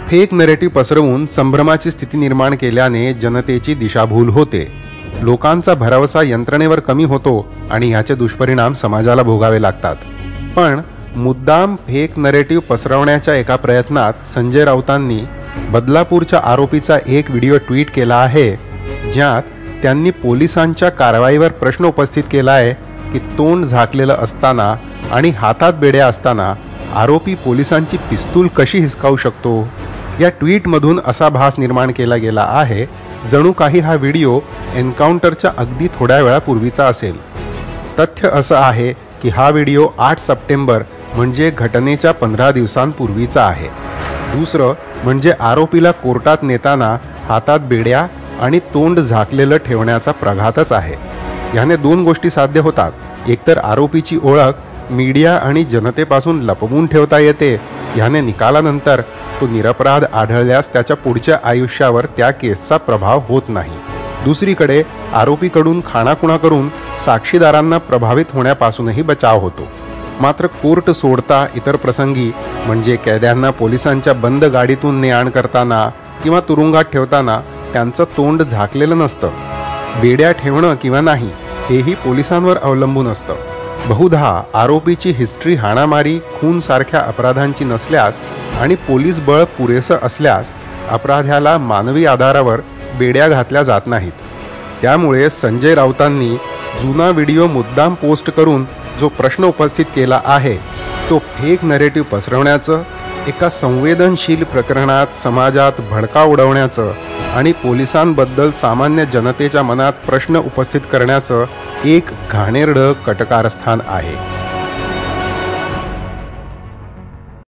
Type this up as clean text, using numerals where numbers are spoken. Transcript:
Fake narrative पसरवून संभ्रमाची स्थिती निर्माण केल्याने जनतेची दिशाभूल होते, लोकांचा भरवसा यंत्रणेवर कमी होतो आणि याचे दुष्परिणाम समाजाला भोगावे लागतात। पण मुद्दाम फेक नरेटिव्ह पसरवण्याच्या एका प्रयत्नात संजय राऊतांनी बदलापूरच्या आरोपीचा एक व्हिडिओ ट्विट केला आहे, ज्यात त्यांनी पोलिसांच्या कारवाईवर प्रश्न उपस्थित केला आहे की तोंड झाकलेलं असताना आणि हातात बेड्या असताना आरोपी पोलिसांची पिस्तूल कशी हिसकावू शकतो। या ट्विटमधून असा भास निर्माण केला गेला आहे जणू काही हा व्हिडिओ एन्काउंटरच्या अगदी थोड्या वेळापूर्वीचा असेल। तथ्य असं आहे की हा व्हिडिओ 8 सप्टेंबर म्हणजे घटनेच्या 15 दिवसांपूर्वीचा आहे। दुसरं म्हणजे आरोपीला कोर्टात नेताना हातात बेड्या आणि तोंड झाकलेलं ठेवण्याचा प्रघातच आहे। याने दोन गोष्टी साध्य होतात, एकतर आरोपीची ओळख मीडिया आणि जनतेपासून लपवून ठेवता येते, याने निकालानंतर तो निरपराध आढळल्यास त्याच्या पुढच्या आयुष्यावर त्या केसचा प्रभाव होत नाही। दुसरीकडे आरोपीकडून खाणाखुणा करून साक्षीदारांना प्रभावित होण्यापासूनही बचाव होतो। मात्र कोर्ट सोडता इतर प्रसंगी म्हणजे कैद्यांना पोलिसांच्या बंद गाडीतून ने-आण करताना किंवा तुरुंगात ठेवताना त्यांचं तोंड झाकलेलं नसतं। बेड्या ठेवणं किंवा नाही हेही पोलिसांवर अवलंबून असतं। बहुधा आरोपीची हिस्ट्री हाणामारी खून सारख्या अपराधांची नसल्यास आणि पोलीस बळ पुरेसं असल्यास अपराध्याला मानवी आधारावर बेड्या घातल्या जात नाहीत। त्यामुळे संजय राऊतांनी जुना व्हिडिओ मुद्दाम पोस्ट करून जो प्रश्न उपस्थित केला आहे तो फेक नरेटिव्ह पसरवण्याचं, एका संवेदनशील प्रकरणात समाजात भडका उडवण्याचं आणि पोलिसांबद्दल सामान्य जनतेच्या मनात प्रश्न उपस्थित करण्याचं एक घाणेरडं कटकारस्थान आहे।